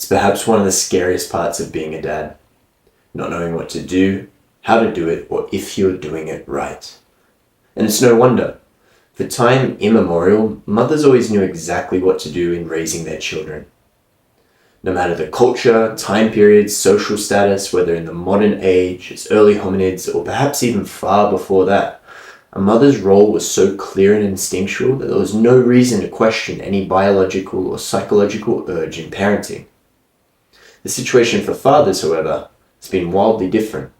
It's perhaps one of the scariest parts of being a dad, not knowing what to do, how to do it, or if you're doing it right. And it's no wonder. For time immemorial, mothers always knew exactly what to do in raising their children. No matter the culture, time period, social status, whether in the modern age, as early hominids, or perhaps even far before that, a mother's role was so clear and instinctual that there was no reason to question any biological or psychological urge in parenting. The situation for fathers, however, has been wildly different.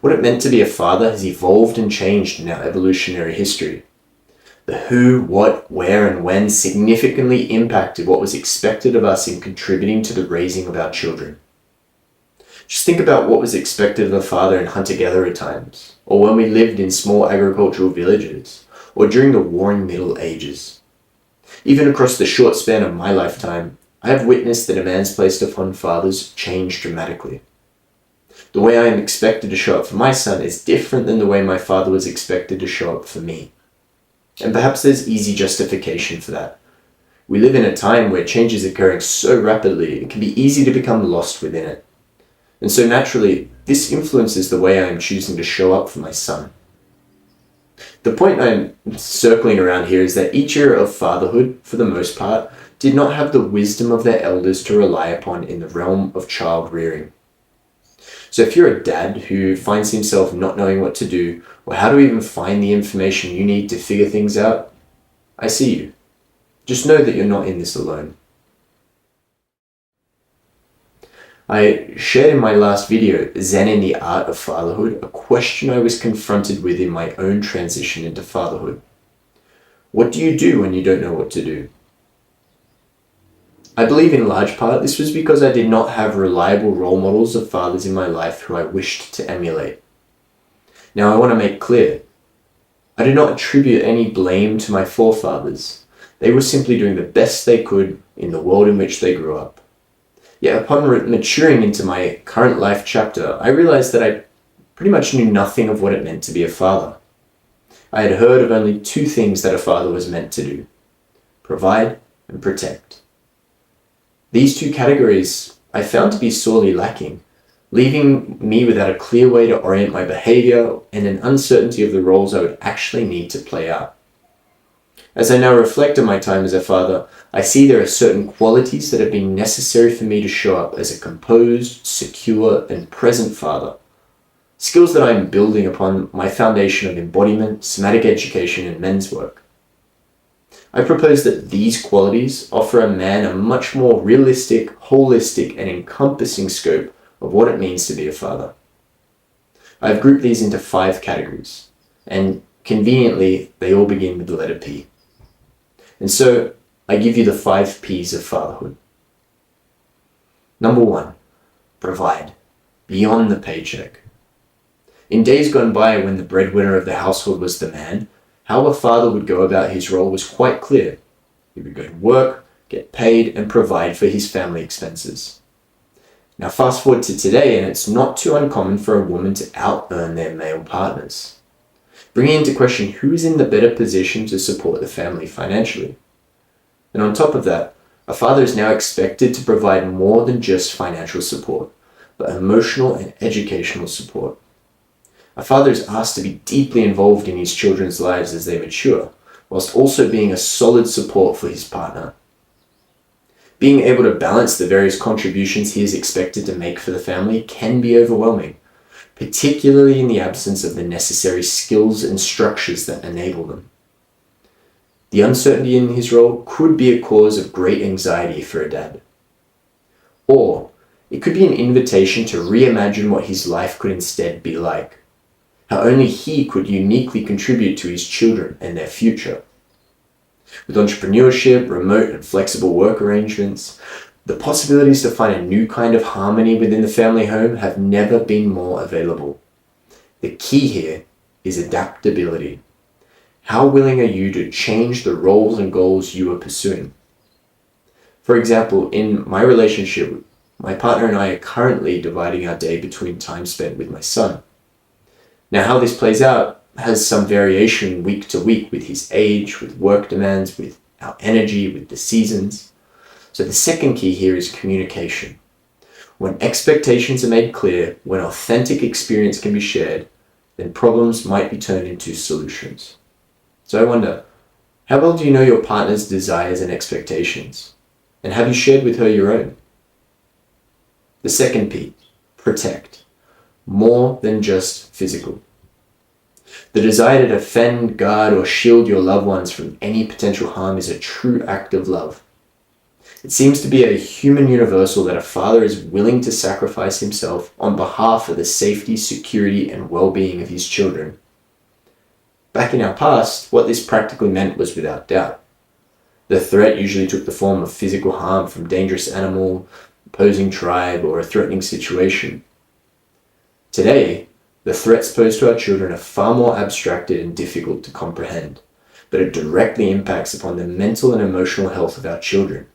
What it meant to be a father has evolved and changed in our evolutionary history. The who, what, where, and when significantly impacted what was expected of us in contributing to the raising of our children. Just think about what was expected of a father in hunter-gatherer times, or when we lived in small agricultural villages, or during the warring Middle Ages. Even across the short span of my lifetime, I have witnessed the demands placed upon fathers change dramatically. The way I am expected to show up for my son is different than the way my father was expected to show up for me. And perhaps there's easy justification for that. We live in a time where change is occurring so rapidly, it can be easy to become lost within it. And so naturally, this influences the way I am choosing to show up for my son. The point I'm circling around here is that each era of fatherhood, for the most part, did not have the wisdom of their elders to rely upon in the realm of child rearing. So if you're a dad who finds himself not knowing what to do, or how to even find the information you need to figure things out, I see you. Just know that you're not in this alone. I shared in my last video, Zen in the Art of Fatherhood, a question I was confronted with in my own transition into fatherhood. What do you do when you don't know what to do? I believe in large part this was because I did not have reliable role models of fathers in my life who I wished to emulate. Now I want to make clear, I do not attribute any blame to my forefathers. They were simply doing the best they could in the world in which they grew up. Yet upon maturing into my current life chapter, I realized that I pretty much knew nothing of what it meant to be a father. I had heard of only two things that a father was meant to do: provide and protect. These two categories I found to be sorely lacking, leaving me without a clear way to orient my behavior and an uncertainty of the roles I would actually need to play out. As I now reflect on my time as a father, I see there are certain qualities that have been necessary for me to show up as a composed, secure, and present father. Skills that I am building upon my foundation of embodiment, somatic education, and men's work. I propose that these qualities offer a man a much more realistic, holistic, and encompassing scope of what it means to be a father. I've grouped these into 5 categories, and conveniently, they all begin with the letter P. And so, I give you the 5 P's of fatherhood. Number 1, provide, beyond the paycheck. In days gone by when the breadwinner of the household was the man, how a father would go about his role was quite clear. He would go to work, get paid, and provide for his family expenses. Now fast forward to today, and it's not too uncommon for a woman to out-earn their male partners, bringing into question who is in the better position to support the family financially. And on top of that, a father is now expected to provide more than just financial support, but emotional and educational support. A father is asked to be deeply involved in his children's lives as they mature, whilst also being a solid support for his partner. Being able to balance the various contributions he is expected to make for the family can be overwhelming, particularly in the absence of the necessary skills and structures that enable them. The uncertainty in his role could be a cause of great anxiety for a dad. Or it could be an invitation to reimagine what his life could instead be like, how only he could uniquely contribute to his children and their future. With entrepreneurship, remote and flexible work arrangements, the possibilities to find a new kind of harmony within the family home have never been more available. The key here is adaptability. How willing are you to change the roles and goals you are pursuing? For example, in my relationship, my partner and I are currently dividing our day between time spent with my son. Now, how this plays out has some variation week to week with his age, with work demands, with our energy, with the seasons. So the second key here is communication. When expectations are made clear, when authentic experience can be shared, then problems might be turned into solutions. So I wonder, how well do you know your partner's desires and expectations? And have you shared with her your own? The second P, protect. More than just physical. The desire to defend, guard, or shield your loved ones from any potential harm is a true act of love. It seems to be a human universal that a father is willing to sacrifice himself on behalf of the safety, security, and well-being of his children. Back in our past, what this practically meant was without doubt. The threat usually took the form of physical harm from dangerous animal, opposing tribe, or a threatening situation. Today, the threats posed to our children are far more abstracted and difficult to comprehend, but it directly impacts upon the mental and emotional health of our children.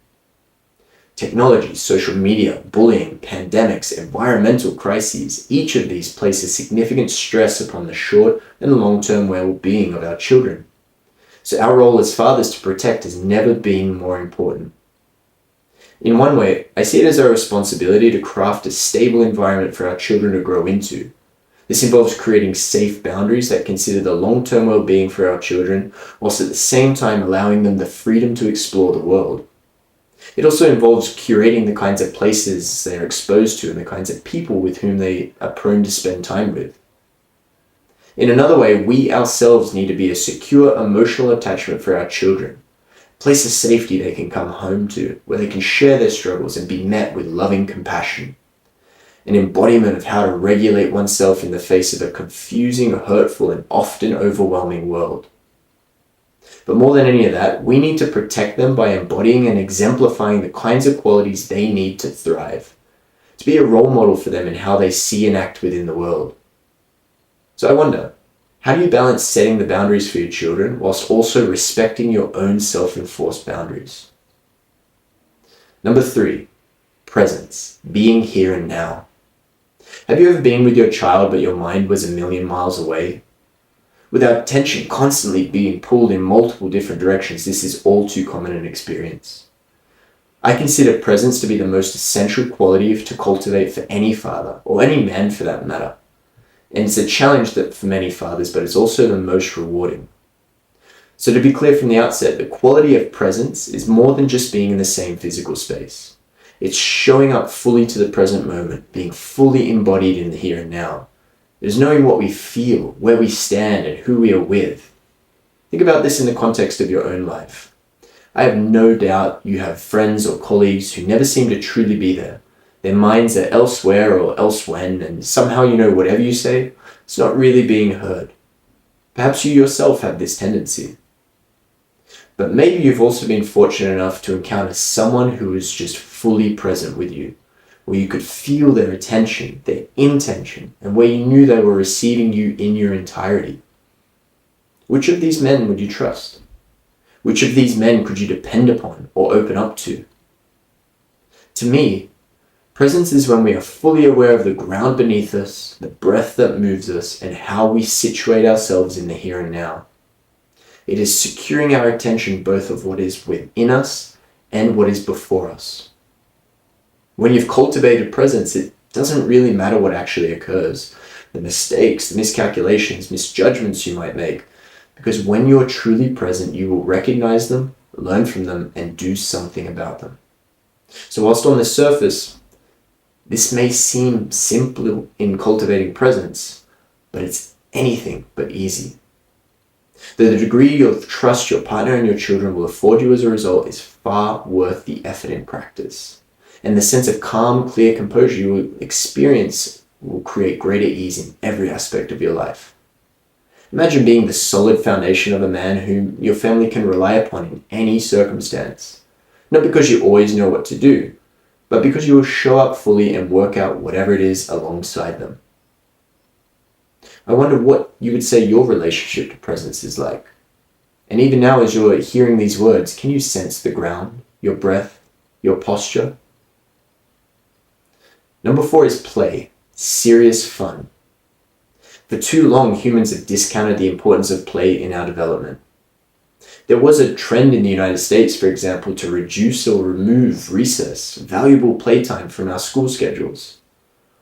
Technology, social media, bullying, pandemics, environmental crises, each of these places significant stress upon the short and long-term well-being of our children. So our role as fathers to protect has never been more important. In one way, I see it as our responsibility to craft a stable environment for our children to grow into. This involves creating safe boundaries that consider the long-term well-being for our children, whilst at the same time allowing them the freedom to explore the world. It also involves curating the kinds of places they are exposed to and the kinds of people with whom they are prone to spend time with. In another way, we ourselves need to be a secure emotional attachment for our children, a place of safety they can come home to, where they can share their struggles and be met with loving compassion. An embodiment of how to regulate oneself in the face of a confusing, hurtful, and often overwhelming world. But more than any of that, we need to protect them by embodying and exemplifying the kinds of qualities they need to thrive, to be a role model for them in how they see and act within the world. So I wonder, how do you balance setting the boundaries for your children whilst also respecting your own self-enforced boundaries? Number 3, presence, being here and now. Have you ever been with your child but your mind was a million miles away? With our attention constantly being pulled in multiple different directions, this is all too common an experience. I consider presence to be the most essential quality to cultivate for any father, or any man for that matter. And it's a challenge that for many fathers, but it's also the most rewarding. So to be clear from the outset, the quality of presence is more than just being in the same physical space. It's showing up fully to the present moment, being fully embodied in the here and now. It is knowing what we feel, where we stand, and who we are with. Think about this in the context of your own life. I have no doubt you have friends or colleagues who never seem to truly be there. Their minds are elsewhere or elsewhen, and somehow you know whatever you say, it's not really being heard. Perhaps you yourself have this tendency. But maybe you've also been fortunate enough to encounter someone who is just fully present with you, where you could feel their attention, their intention, and where you knew they were receiving you in your entirety. Which of these men would you trust? Which of these men could you depend upon or open up to? To me, presence is when we are fully aware of the ground beneath us, the breath that moves us, and how we situate ourselves in the here and now. It is securing our attention both of what is within us and what is before us. When you've cultivated presence, it doesn't really matter what actually occurs, the mistakes, the miscalculations, misjudgments you might make, because when you're truly present, you will recognize them, learn from them, and do something about them. So whilst on the surface, this may seem simple in cultivating presence, but it's anything but easy. The degree of trust your partner and your children will afford you as a result is far worth the effort in practice. And the sense of calm, clear composure you will experience will create greater ease in every aspect of your life. Imagine being the solid foundation of a man whom your family can rely upon in any circumstance. Not because you always know what to do, but because you will show up fully and work out whatever it is alongside them. I wonder what you would say your relationship to presence is like. And even now, as you're hearing these words, can you sense the ground, your breath, your posture? Number 4 is play, serious fun. For too long, humans have discounted the importance of play in our development. There was a trend in the United States, for example, to reduce or remove recess, valuable playtime, from our school schedules.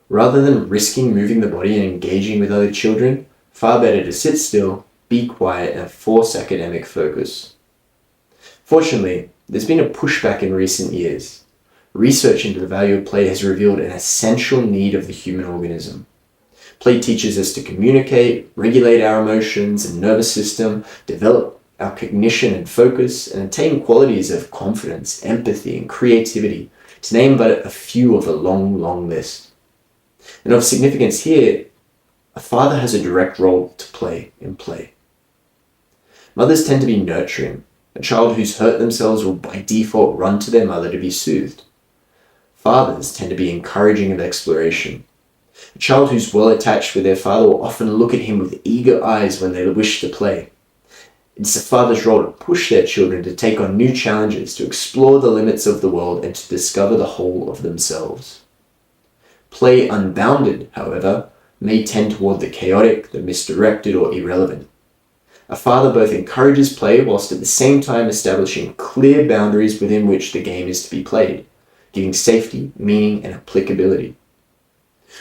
Rather than risking moving the body and engaging with other children, far better to sit still, be quiet, and force academic focus. Fortunately, there's been a pushback in recent years. Research into the value of play has revealed an essential need of the human organism. Play teaches us to communicate, regulate our emotions and nervous system, develop our cognition and focus, and attain qualities of confidence, empathy, and creativity, to name but a few of a long, long list. And of significance here, a father has a direct role to play in play. Mothers tend to be nurturing. A child who's hurt themselves will by default run to their mother to be soothed. Fathers tend to be encouraging of exploration. A child who's well attached with their father will often look at him with eager eyes when they wish to play. It's a father's role to push their children to take on new challenges, to explore the limits of the world, and to discover the whole of themselves. Play unbounded, however, may tend toward the chaotic, the misdirected, or irrelevant. A father both encourages play whilst at the same time establishing clear boundaries within which the game is to be played, giving safety, meaning, and applicability.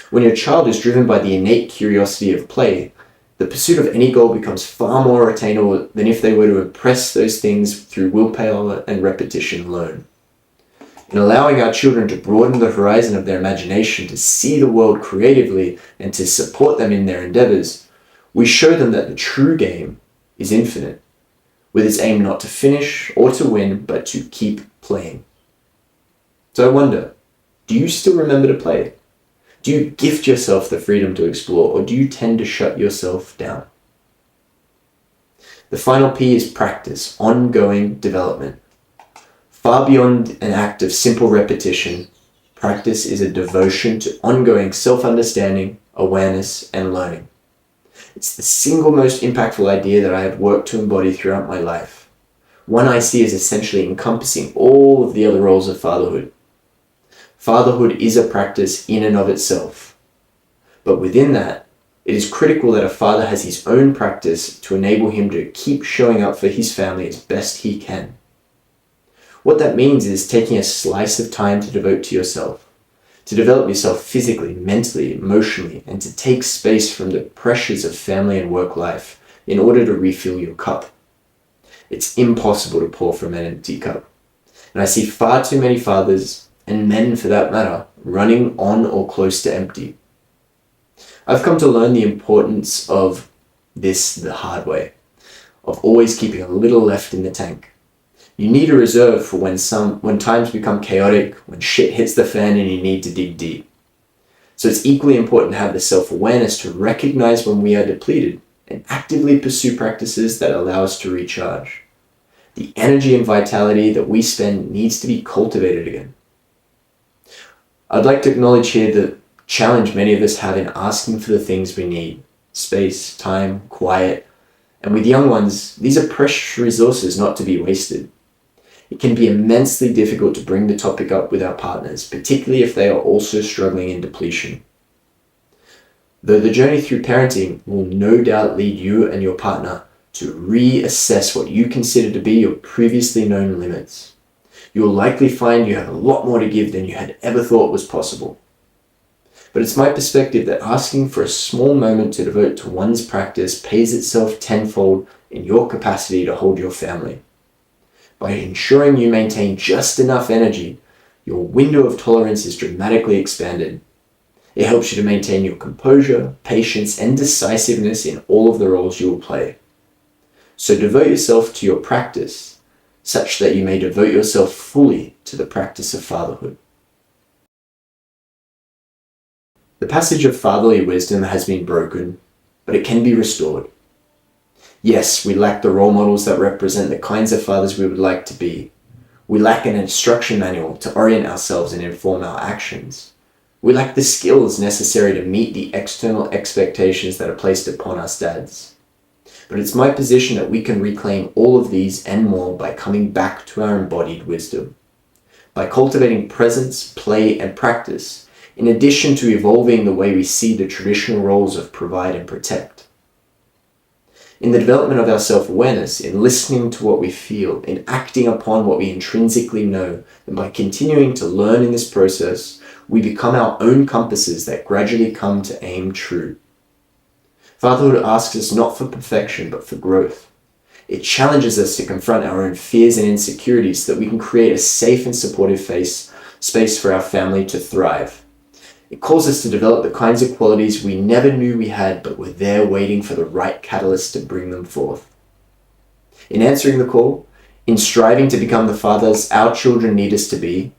When your child is driven by the innate curiosity of play, the pursuit of any goal becomes far more attainable than if they were to impress those things through willpower and repetition alone. In allowing our children to broaden the horizon of their imagination, to see the world creatively, and to support them in their endeavors, we show them that the true game is infinite, with its aim not to finish or to win, but to keep playing. So I wonder, do you still remember to play? Do you gift yourself the freedom to explore, or do you tend to shut yourself down? The final P is practice, ongoing development. Far beyond an act of simple repetition, practice is a devotion to ongoing self-understanding, awareness, and learning. It's the single most impactful idea that I have worked to embody throughout my life, one I see as essentially encompassing all of the other roles of fatherhood. Fatherhood is a practice in and of itself, but within that, it is critical that a father has his own practice to enable him to keep showing up for his family as best he can. What that means is taking a slice of time to devote to yourself, to develop yourself physically, mentally, emotionally, and to take space from the pressures of family and work life in order to refill your cup. It's impossible to pour from an empty cup. And I see far too many fathers, and men for that matter, running on or close to empty. I've come to learn the importance of this the hard way, of always keeping a little left in the tank. You need a reserve for when times become chaotic, when shit hits the fan and you need to dig deep. So it's equally important to have the self-awareness to recognize when we are depleted and actively pursue practices that allow us to recharge. The energy and vitality that we spend needs to be cultivated again. I'd like to acknowledge here the challenge many of us have in asking for the things we need: space, time, quiet. And with young ones, these are precious resources not to be wasted. It can be immensely difficult to bring the topic up with our partners, particularly if they are also struggling in depletion. Though the journey through parenting will no doubt lead you and your partner to reassess what you consider to be your previously known limits. You will likely find you have a lot more to give than you had ever thought was possible. But it's my perspective that asking for a small moment to devote to one's practice pays itself tenfold in your capacity to hold your family. By ensuring you maintain just enough energy, your window of tolerance is dramatically expanded. It helps you to maintain your composure, patience, and decisiveness in all of the roles you will play. So devote yourself to your practice, such that you may devote yourself fully to the practice of fatherhood. The passage of fatherly wisdom has been broken, but it can be restored. Yes, we lack the role models that represent the kinds of fathers we would like to be. We lack an instruction manual to orient ourselves and inform our actions. We lack the skills necessary to meet the external expectations that are placed upon us dads. But it's my position that we can reclaim all of these and more by coming back to our embodied wisdom. By cultivating presence, play, and practice, in addition to evolving the way we see the traditional roles of provide and protect. In the development of our self-awareness, in listening to what we feel, in acting upon what we intrinsically know, and by continuing to learn in this process, we become our own compasses that gradually come to aim true. Fatherhood asks us not for perfection, but for growth. It challenges us to confront our own fears and insecurities so that we can create a safe and supportive space for our family to thrive. It calls us to develop the kinds of qualities we never knew we had, but were there waiting for the right catalyst to bring them forth. In answering the call, in striving to become the fathers our children need us to be,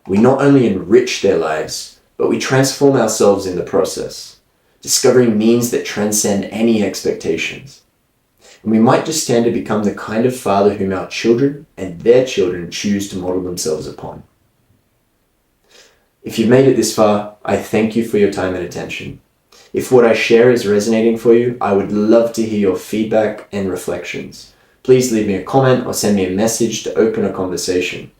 we not only enrich their lives, but we transform ourselves in the process, discovering means that transcend any expectations. And we might just stand to become the kind of father whom our children and their children choose to model themselves upon. If you've made it this far, I thank you for your time and attention. If what I share is resonating for you, I would love to hear your feedback and reflections. Please leave me a comment or send me a message to open a conversation.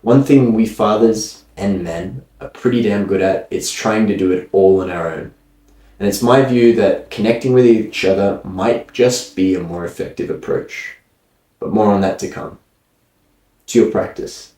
One thing we fathers and men are pretty damn good at is trying to do it all on our own. And it's my view that connecting with each other might just be a more effective approach. But more on that to come. To your practice.